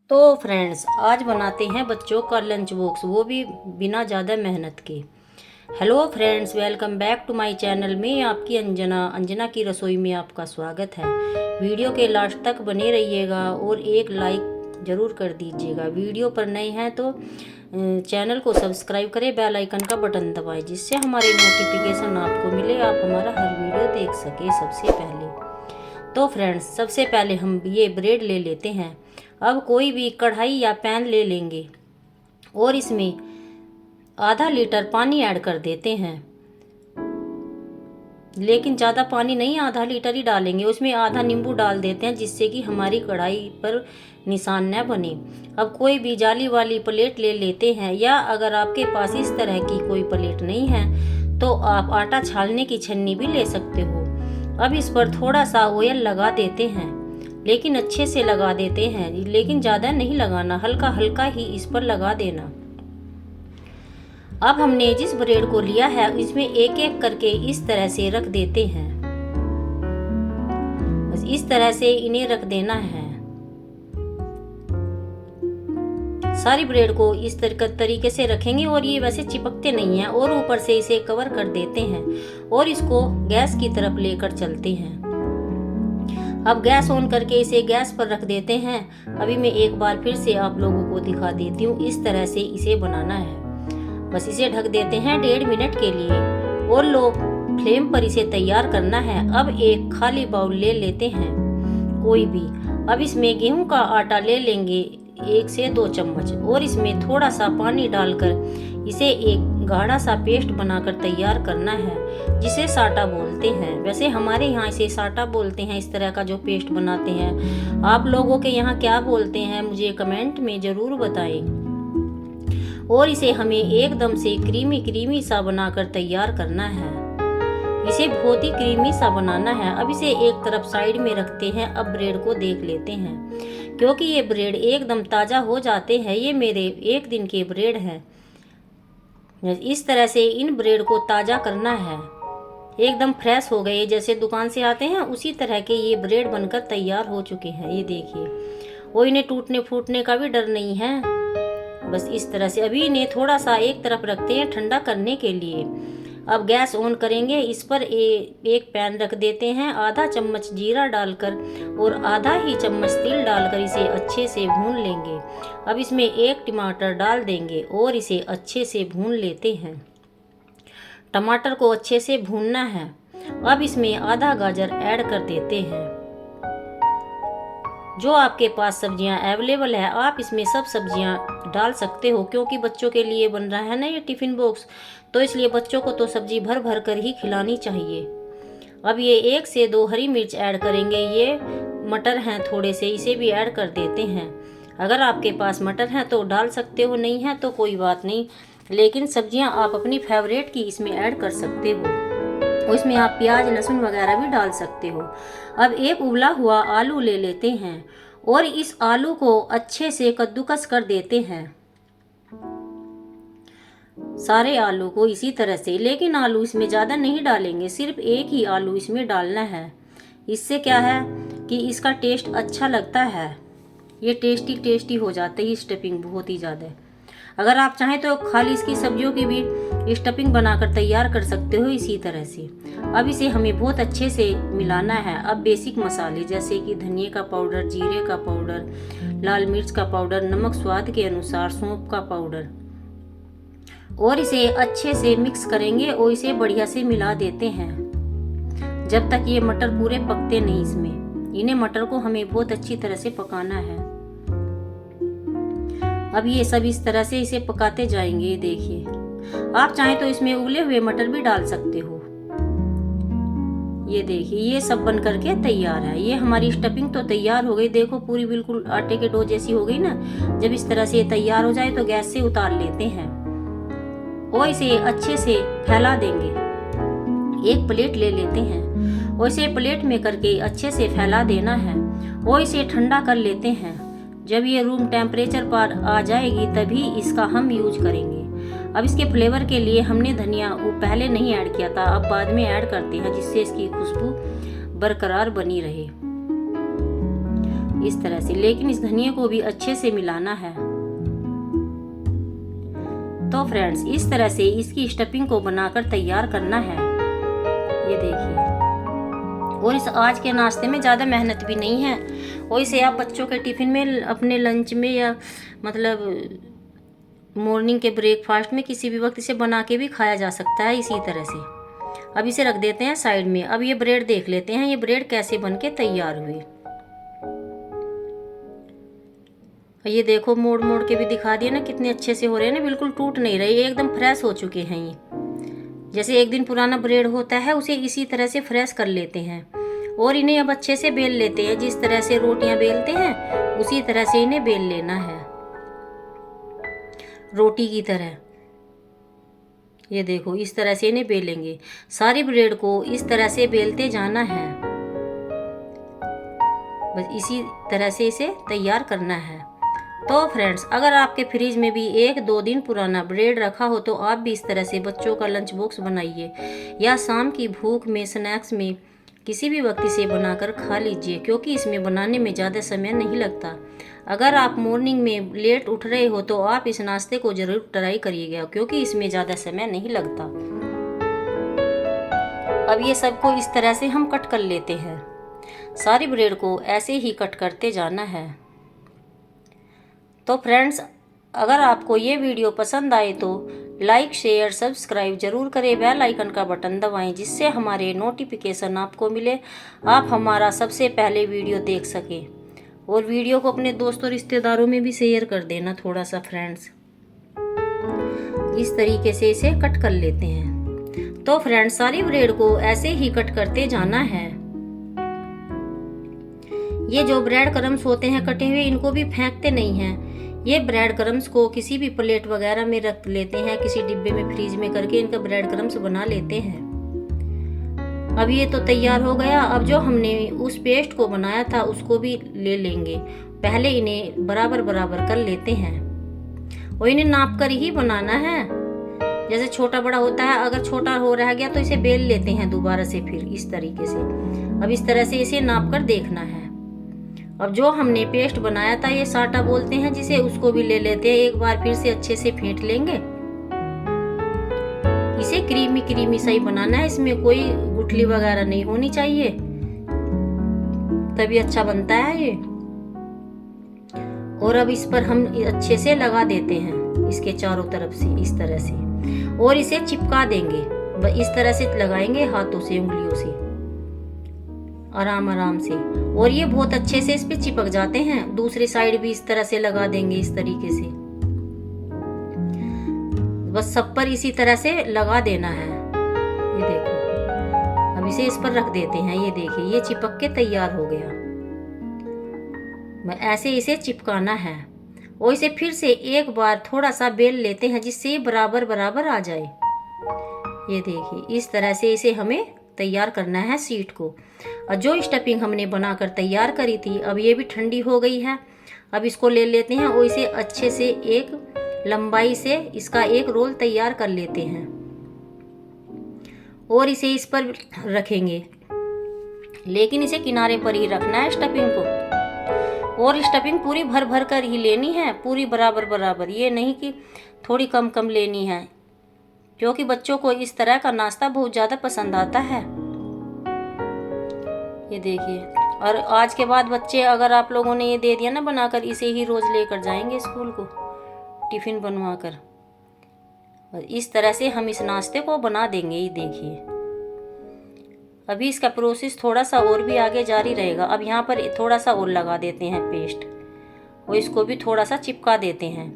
तो फ्रेंड्स, आज बनाते हैं बच्चों का लंच बॉक्स, वो भी बिना ज़्यादा मेहनत के। Hello friends, welcome back to my channel में आपकी अंजना की रसोई में आपका स्वागत है। वीडियो के लास्ट तक बने रहिएगा और एक लाइक ज़रूर कर दीजिएगा। वीडियो पर नए हैं तो चैनल को सब्सक्राइब करें, बेल आइकन का बटन दबाएं, जिससे हमारे नोटिफिकेशन आपको मिले, आप हमारा हर वीडियो देख सकें सबसे पहले। तो फ्रेंड्स, सबसे पहले हम ये ब्रेड ले लेते हैं। अब कोई भी कढ़ाई या पैन ले लेंगे और इसमें आधा लीटर पानी ऐड कर देते हैं, लेकिन ज़्यादा पानी नहीं, आधा लीटर ही डालेंगे। उसमें आधा नींबू डाल देते हैं, जिससे कि हमारी कढ़ाई पर निशान न बने। अब कोई भी जाली वाली प्लेट ले लेते हैं, या अगर आपके पास इस तरह की कोई प्लेट नहीं है तो आप आटा छानने की छन्नी भी ले सकते हो। अब इस पर थोड़ा सा ऑयल लगा देते हैं, लेकिन अच्छे से लगा देते हैं, लेकिन ज़्यादा नहीं लगाना, हल्का हल्का ही इस पर लगा देना। अब हमने जिस ब्रेड को लिया है इसमें एक एक करके इस तरह से रख देते हैं। बस इस तरह से इन्हें रख देना है। सारी ब्रेड को इस तरीके से रखेंगे और ये वैसे चिपकते नहीं हैं, और ऊपर से इसे कवर कर देते हैं और इसको गैस की तरफ लेकर चलते हैं। अब गैस ऑन करके इसे गैस पर रख देते हैं। अभी मैं एक बार फिर से आप लोगों को दिखा देती हूँ, इस तरह से इसे बनाना है। बस इसे ढक देते हैं 1.5 मिनट के लिए और लो फ्लेम पर इसे तैयार करना है। अब एक खाली बाउल ले लेते हैं कोई भी। अब इसमें गेहूं का आटा ले लेंगे 1 से 2 चम्मच, और इसमें थोड़ा सा पानी डालकर इसे एक गाढ़ा सा पेस्ट बनाकर तैयार करना है, जिसे साटा बोलते हैं। वैसे हमारे यहाँ इसे साटा बोलते हैं, इस तरह का जो पेस्ट बनाते हैं। आप लोगों के यहाँ क्या बोलते हैं मुझे कमेंट में ज़रूर बताएं। और इसे हमें एकदम से क्रीमी सा बनाकर तैयार करना है। इसे बहुत ही क्रीमी सा बनाना है। अब इसे एक तरफ साइड में रखते हैं। अब ब्रेड को देख लेते हैं, क्योंकि ये ब्रेड एकदम ताज़ा हो जाते हैं। ये मेरे 1 दिन के ब्रेड हैं। इस तरह से इन ब्रेड को ताज़ा करना है, एकदम फ्रेश हो गए, जैसे दुकान से आते हैं उसी तरह के ये ब्रेड बनकर तैयार हो चुके हैं। ये देखिए, वो इन्हें टूटने फूटने का भी डर नहीं है। बस इस तरह से अभी इन्हें थोड़ा सा एक तरफ रखते हैं ठंडा करने के लिए। अब गैस ऑन करेंगे, इस पर एक पैन रख देते हैं। आधा चम्मच जीरा डालकर और आधा ही चम्मच तिल डालकर इसे अच्छे से भून लेंगे। अब इसमें 1 टमाटर डाल देंगे और इसे अच्छे से भून लेते हैं। टमाटर को अच्छे से भूनना है। अब इसमें आधा गाजर ऐड कर देते हैं। जो आपके पास सब्जियां अवेलेबल है आप इसमें सब सब्जियां डाल सकते हो, क्योंकि बच्चों के लिए बन रहा है ना ये टिफ़िन बॉक्स, तो इसलिए बच्चों को तो सब्जी भर भर कर ही खिलानी चाहिए। अब ये 1 से 2 हरी मिर्च ऐड करेंगे। ये मटर हैं थोड़े से, इसे भी ऐड कर देते हैं। अगर आपके पास मटर हैं तो डाल सकते हो, नहीं है तो कोई बात नहीं, लेकिन सब्जियां आप अपनी फेवरेट की इसमें ऐड कर सकते हो। उसमें आप प्याज लहसुन वगैरह भी डाल सकते हो। अब एक उबला हुआ आलू ले लेते हैं और इस आलू को अच्छे से कद्दूकस कर देते हैं, सारे आलू को इसी तरह से। लेकिन आलू इसमें ज़्यादा नहीं डालेंगे, सिर्फ एक ही आलू इसमें डालना है। इससे क्या है कि इसका टेस्ट अच्छा लगता है, ये टेस्टी हो जाता है स्टफिंग बहुत ही ज़्यादा। अगर आप चाहें तो खाली इसकी सब्जियों की भी स्टफिंग बनाकर तैयार कर सकते हो इसी तरह से। अब इसे हमें बहुत अच्छे से मिलाना है। अब बेसिक मसाले जैसे कि धनिया का पाउडर, जीरे का पाउडर, लाल मिर्च का पाउडर, नमक स्वाद के अनुसार, सौंफ का पाउडर, और इसे अच्छे से मिक्स करेंगे और इसे बढ़िया से मिला देते हैं जब तक ये मटर पूरे पकते नहीं। इसमें इन्हें मटर को हमें बहुत अच्छी तरह से पकाना है। अब ये सब इस तरह से इसे पकाते जाएंगे। ये देखिए, आप चाहें तो इसमें उबले हुए मटर भी डाल सकते हो। ये देखिए, ये सब बन करके तैयार है। ये हमारी स्टफिंग तो तैयार हो गई, देखो पूरी बिल्कुल आटे के डो जैसी हो गई ना। जब इस तरह से तैयार हो जाए तो गैस से उतार लेते हैं और इसे अच्छे से फैला देंगे। एक प्लेट ले लेते हैं और इसे प्लेट में करके अच्छे से फैला देना है और इसे ठंडा कर लेते हैं। जब ये रूम टेम्परेचर पर आ जाएगी तभी इसका हम यूज करेंगे। अब इसके फ्लेवर के लिए हमने धनिया वो पहले नहीं ऐड किया था, अब बाद में ऐड करते हैं, जिससे इसकी खुशबू बरकरार बनी रहे। इस तरह से। लेकिन इस धनिया को भी अच्छे से मिलाना है। तो फ्रेंड्स, इस तरह से इसकी स्टफिंग को बनाकर तैयार करना है। ये देखिए। और इस आज के नाश्ते में ज़्यादा मेहनत भी नहीं है, और इसे आप बच्चों के टिफ़िन में, अपने लंच में, या मतलब मॉर्निंग के ब्रेकफास्ट में किसी भी वक्त इसे बना के भी खाया जा सकता है इसी तरह से। अब इसे रख देते हैं साइड में। अब ये ब्रेड देख लेते हैं, ये ब्रेड कैसे बन के तैयार हुए। ये देखो, मोड़ मोड़ के भी दिखा दिए ना, कितने अच्छे से हो रहे हैं ना, बिल्कुल टूट नहीं रहे, ये एकदम फ्रेश हो चुके हैं। ये जैसे एक दिन पुराना ब्रेड होता है, उसे इसी तरह से फ्रेश कर लेते हैं। और इन्हें अब अच्छे से बेल लेते हैं। जिस तरह से रोटियां बेलते हैं उसी तरह से इन्हें बेल लेना है, रोटी की तरह। ये देखो, इस तरह से इन्हें बेलेंगे। सारी ब्रेड को इस तरह से बेलते जाना है। बस इसी तरह से इसे तैयार करना है। तो फ्रेंड्स, अगर आपके फ्रिज में भी 1-2 दिन पुराना ब्रेड रखा हो तो आप भी इस तरह से बच्चों का लंच बॉक्स बनाइए, या शाम की भूख में स्नैक्स में किसी भी वक्त इसे बनाकर खा लीजिए, क्योंकि इसमें बनाने में ज़्यादा समय नहीं लगता। अगर आप मॉर्निंग में लेट उठ रहे हो तो आप इस नाश्ते को ज़रूर ट्राई करिएगा, क्योंकि इसमें ज़्यादा समय नहीं लगता। अब ये सबको इस तरह से हम कट कर लेते हैं। सारी ब्रेड को ऐसे ही कट करते जाना है। तो फ्रेंड्स, अगर आपको ये वीडियो पसंद आए तो लाइक, शेयर, सब्सक्राइब जरूर करें। बेल आइकन का बटन दबाएं, जिससे हमारे नोटिफिकेशन आपको मिले, आप हमारा सबसे पहले वीडियो देख सकें। और वीडियो को अपने दोस्तों रिश्तेदारों में भी शेयर कर देना थोड़ा सा फ्रेंड्स। इस तरीके से इसे कट कर लेते हैं। तो फ्रेंड्स, सारी ब्रेड को ऐसे ही कट करते जाना है। ये जो ब्रेड क्रम्स होते हैं कटे हुए, इनको भी फेंकते नहीं हैं। ये ब्रेड क्रम्स को किसी भी प्लेट वगैरह में रख लेते हैं, किसी डिब्बे में फ्रीज में करके इनका ब्रेड क्रम्स बना लेते हैं। अब ये तो तैयार हो गया। अब जो हमने उस पेस्ट को बनाया था उसको भी ले लेंगे। पहले इन्हें बराबर बराबर कर लेते हैं, और इन्हें नाप कर ही बनाना है। जैसे छोटा बड़ा होता है, अगर छोटा हो रह गया तो इसे बेल लेते हैं दोबारा से, फिर इस तरीके से। अब इस तरह से इसे नाप कर देखना है। अब जो हमने पेस्ट बनाया था, ये साटा बोलते हैं जिसे, उसको भी ले लेते हैं। एक बार फिर से अच्छे से फेंट लेंगे। इसे क्रीमी क्रीमी सही बनाना है, इसमें कोई गुठली वगैरह नहीं होनी चाहिए, तभी अच्छा बनता है ये। और अब इस पर हम अच्छे से लगा देते हैं, इसके चारों तरफ से इस तरह से, और इसे चिपका देंगे। इस तरह से लगाएंगे हाथों से, उंगलियों से, आराम आराम से। और ये बहुत अच्छे से इस पे चिपक जाते हैं। दूसरी साइड भी इस तरह से लगा देंगे, इस तरीके से। बस सब पर इसी तरह से लगा देना है। ये देखो, अब इसे इस पर रख देते हैं। ये देखिए, ये चिपक के तैयार हो गया। ऐसे इसे चिपकाना है, और इसे फिर से एक बार थोड़ा सा बेल लेते हैं, जिससे ये बराबर बराबर आ जाए। ये देखिए, इस तरह से इसे हमें तैयार करना है शीट को। और जो स्टफिंग हमने बनाकर तैयार करी थी, अब ये भी ठंडी हो गई है। अब इसको ले लेते हैं और इसे अच्छे से एक लंबाई से इसका एक रोल तैयार कर लेते हैं, और इसे इस पर रखेंगे। लेकिन इसे किनारे पर ही रखना है स्टफिंग को, और स्टफिंग पूरी भर भर कर ही लेनी है, पूरी बराबर बराबर। ये नहीं कि थोड़ी कम कम लेनी है, क्योंकि बच्चों को इस तरह का नाश्ता बहुत ज़्यादा पसंद आता है। ये देखिए, और आज के बाद बच्चे, अगर आप लोगों ने ये दे दिया ना बनाकर, इसे ही रोज़ लेकर जाएंगे स्कूल को टिफ़िन बनवा कर। और इस तरह से हम इस नाश्ते को बना देंगे। ये देखिए, अभी इसका प्रोसेस थोड़ा सा और भी आगे जारी रहेगा। अब यहाँ पर थोड़ा सा और लगा देते हैं पेस्ट, और इसको भी थोड़ा सा चिपका देते हैं।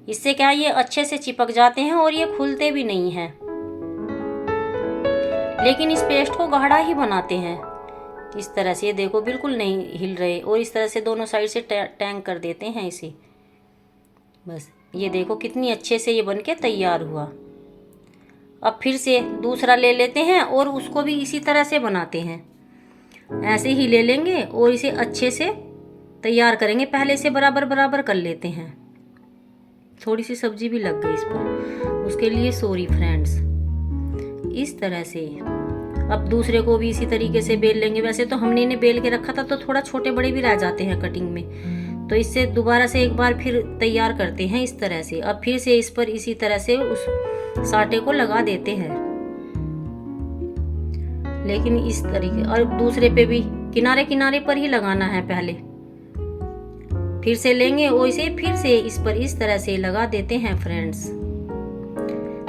इससे क्या, ये अच्छे से चिपक जाते हैं और ये खुलते भी नहीं हैं। लेकिन इस पेस्ट को गाढ़ा ही बनाते हैं इस तरह से। ये देखो, बिल्कुल नहीं हिल रहे, और इस तरह से दोनों साइड से टैंक कर देते हैं इसे। बस ये देखो कितनी अच्छे से ये बनके तैयार हुआ। अब फिर से दूसरा ले लेते हैं और उसको भी इसी तरह से बनाते हैं। ऐसे ही ले लेंगे और इसे अच्छे से तैयार करेंगे। पहले से बराबर बराबर कर लेते हैं। थोड़ी सी सब्जी भी लग गई इस पर, उसके लिए सॉरी फ्रेंड्स। इस तरह से अब दूसरे को भी इसी तरीके से बेल लेंगे। वैसे तो हमने इन्हें बेल के रखा था तो थोड़ा छोटे बड़े भी रह जाते हैं कटिंग में, तो इससे दोबारा से एक बार फिर तैयार करते हैं इस तरह से। अब फिर से इस पर इसी तरह से उस साटे को लगा देते हैं, लेकिन इस तरीके, और दूसरे पे भी किनारे किनारे पर ही लगाना है पहले। फिर से लेंगे और इसे फिर से इस पर इस तरह से लगा देते हैं फ्रेंड्स।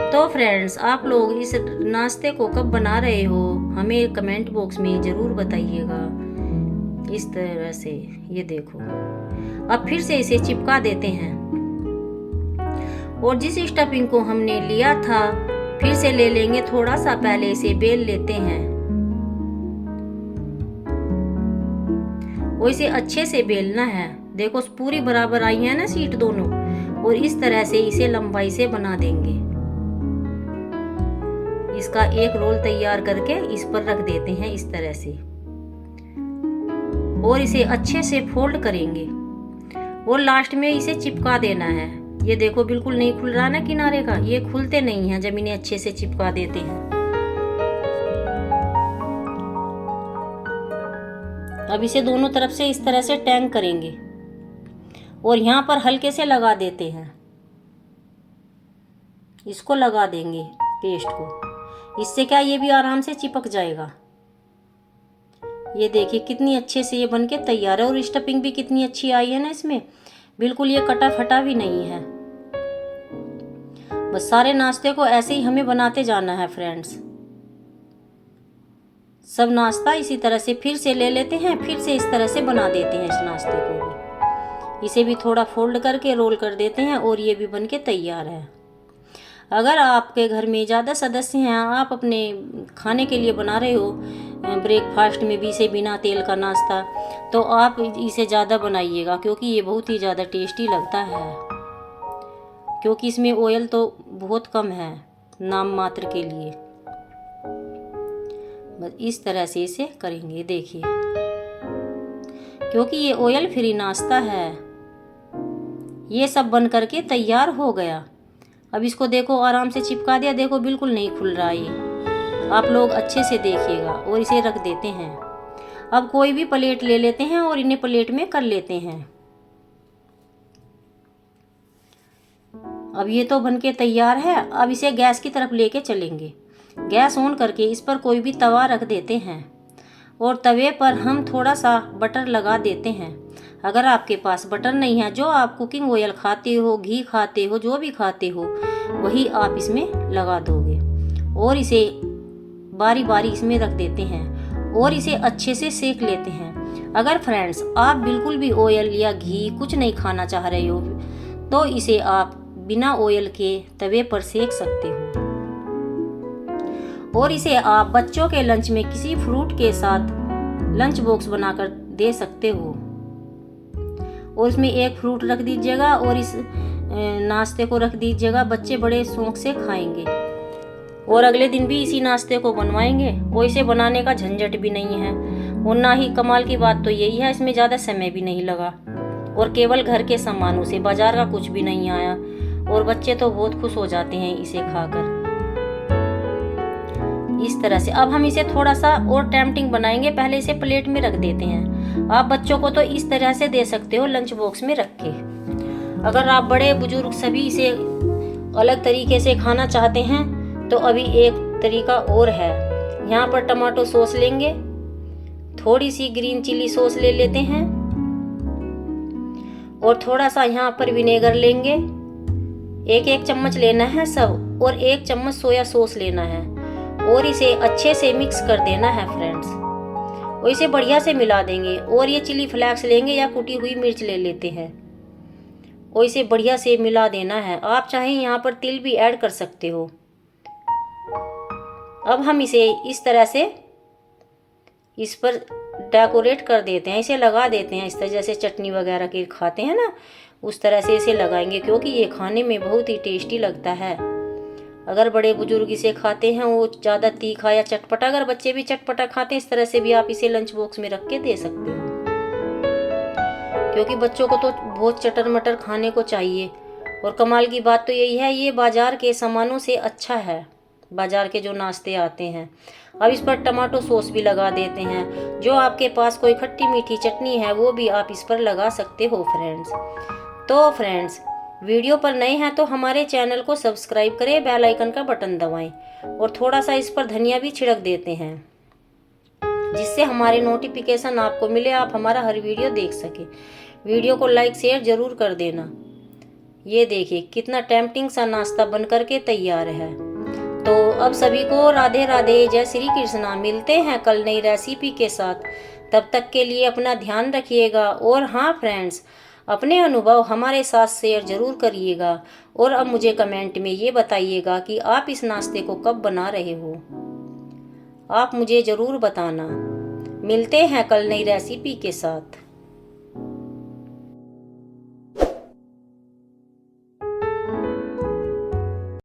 तो फ्रेंड्स, आप लोग इस नाश्ते को कब बना रहे हो हमें कमेंट बॉक्स में ज़रूर बताइएगा। इस तरह से ये देखो, अब फिर से इसे चिपका देते हैं और जिस स्टफिंग को हमने लिया था फिर से ले लेंगे, थोड़ा सा पहले इसे बेल लेते हैं और इसे अच्छे से बेलना है। देखो पूरी बराबर आई है ना सीट दोनों, और इस तरह से इसे लंबाई से बना देंगे। इसका एक रोल तैयार करके इस पर रख देते हैं इस तरह से, और इसे अच्छे से फोल्ड करेंगे और लास्ट में इसे चिपका देना है। ये देखो बिल्कुल नहीं खुल रहा ना किनारे का, ये खुलते नहीं हैं जब इन्हें अच्छे से चिपका देते हैं। अब इसे दोनों तरफ से इस तरह से टैंग करेंगे और यहाँ पर हल्के से लगा देते हैं, इसको लगा देंगे पेस्ट को। इससे क्या ये भी आराम से चिपक जाएगा। ये देखिए कितनी अच्छे से ये बनके तैयार है और स्टफिंग भी कितनी अच्छी आई है ना इसमें, बिल्कुल ये कटा फटा भी नहीं है। बस सारे नाश्ते को ऐसे ही हमें बनाते जाना है फ्रेंड्स। सब नाश्ता इसी तरह से फिर से ले लेते हैं, फिर से इस तरह से बना देते हैं इस नाश्ते को भी। इसे भी थोड़ा फोल्ड करके रोल कर देते हैं और ये भी बनके तैयार है। अगर आपके घर में ज़्यादा सदस्य हैं, आप अपने खाने के लिए बना रहे हो ब्रेकफास्ट में भी इसे बिना तेल का नाश्ता, तो आप इसे ज़्यादा बनाइएगा क्योंकि ये बहुत ही ज़्यादा टेस्टी लगता है। क्योंकि इसमें ऑयल तो बहुत कम है नाम मात्र के लिए। बस इस तरह से इसे करेंगे देखिए, क्योंकि ये ऑयल फ्री नाश्ता है। ये सब बन करके तैयार हो गया। अब इसको देखो आराम से चिपका दिया, देखो बिल्कुल नहीं खुल रहा ये। आप लोग अच्छे से देखिएगा और इसे रख देते हैं। अब कोई भी प्लेट ले लेते हैं और इन्हें प्लेट में कर लेते हैं। अब ये तो बनके तैयार है। अब इसे गैस की तरफ लेके चलेंगे। गैस ऑन करके इस पर कोई भी तवा रख देते हैं और तवे पर हम थोड़ा सा बटर लगा देते हैं। अगर आपके पास बटर नहीं है, जो आप कुकिंग ऑयल खाते हो, घी खाते हो, जो भी खाते हो वही आप इसमें लगा दोगे और इसे बारी बारी इसमें रख देते हैं और इसे अच्छे से सेक लेते हैं। अगर फ्रेंड्स आप बिल्कुल भी ऑयल या घी कुछ नहीं खाना चाह रहे हो तो इसे आप बिना ऑयल के तवे पर सेक सकते हो और इसे आप बच्चों के लंच में किसी फ्रूट के साथ लंच बॉक्स बनाकर दे सकते हो और इसमें एक फ्रूट रख दीजिएगा और इस नाश्ते को रख दीजिएगा। बच्चे बड़े शौक से खाएंगे और अगले दिन भी इसी नाश्ते को बनवाएंगे और इसे बनाने का झंझट भी नहीं है। और ना ही कमाल की बात तो यही है, इसमें ज़्यादा समय भी नहीं लगा और केवल घर के सामानों से, बाजार का कुछ भी नहीं आया और बच्चे तो बहुत खुश हो जाते हैं इसे खाकर। इस तरह से अब हम इसे थोड़ा सा और टेम्पटिंग बनाएंगे। पहले इसे प्लेट में रख देते हैं। आप बच्चों को तो इस तरह से दे सकते हो लंच बॉक्स में रख के। अगर आप बड़े बुजुर्ग सभी इसे अलग तरीके से खाना चाहते हैं तो अभी एक तरीका और है। यहाँ पर टमाटो सॉस लेंगे, थोड़ी सी ग्रीन चिली सॉस ले लेते हैं और थोड़ा सा यहाँ पर विनेगर लेंगे। एक चम्मच लेना है सब और 1 चम्मच सोया सॉस लेना है और इसे अच्छे से मिक्स कर देना है फ्रेंड्स और इसे बढ़िया से मिला देंगे। और ये चिली फ्लेक्स लेंगे या कुटी हुई मिर्च ले लेते हैं और इसे बढ़िया से मिला देना है। आप चाहें यहाँ पर तिल भी ऐड कर सकते हो। अब हम इसे इस तरह से इस पर डेकोरेट कर देते हैं, इसे लगा देते हैं इस तरह, जैसे चटनी वगैरह के खाते हैं ना उस तरह से इसे लगाएंगे क्योंकि ये खाने में बहुत ही टेस्टी लगता है। अगर बड़े बुजुर्ग इसे खाते हैं वो ज़्यादा तीखा या चटपटा, अगर बच्चे भी चटपटा खाते हैं इस तरह से भी आप इसे लंच बॉक्स में रख के दे सकते हो क्योंकि बच्चों को तो बहुत चटर मटर खाने को चाहिए। और कमाल की बात तो यही है, ये बाजार के सामानों से अच्छा है, बाजार के जो नाश्ते आते हैं। अब इस पर टमाटो सॉस भी लगा देते हैं। जो आपके पास कोई खट्टी मीठी चटनी है वो भी आप इस पर लगा सकते हो फ्रेंड्स। तो फ्रेंड्स, वीडियो पर नए हैं तो हमारे चैनल को सब्सक्राइब करें, बेल आइकन का बटन दबाएं और थोड़ा सा इस पर धनिया भी छिड़क देते हैं, जिससे हमारे नोटिफिकेशन आपको मिले, आप हमारा हर वीडियो देख सके। वीडियो को लाइक शेयर जरूर कर देना। ये देखिए कितना टेम्पटिंग सा नाश्ता बन करके तैयार है। तो अब सभी को राधे राधे, जय श्री कृष्णा। मिलते हैं कल नई रेसिपी के साथ। तब तक के लिए अपना ध्यान रखिएगा। और हाँ फ्रेंड्स, अपने अनुभव हमारे साथ शेयर जरूर करिएगा। और अब मुझे कमेंट में ये बताइएगा कि आप इस नाश्ते को कब बना रहे हो, आप मुझे ज़रूर बताना। मिलते हैं कल नई रेसिपी के साथ।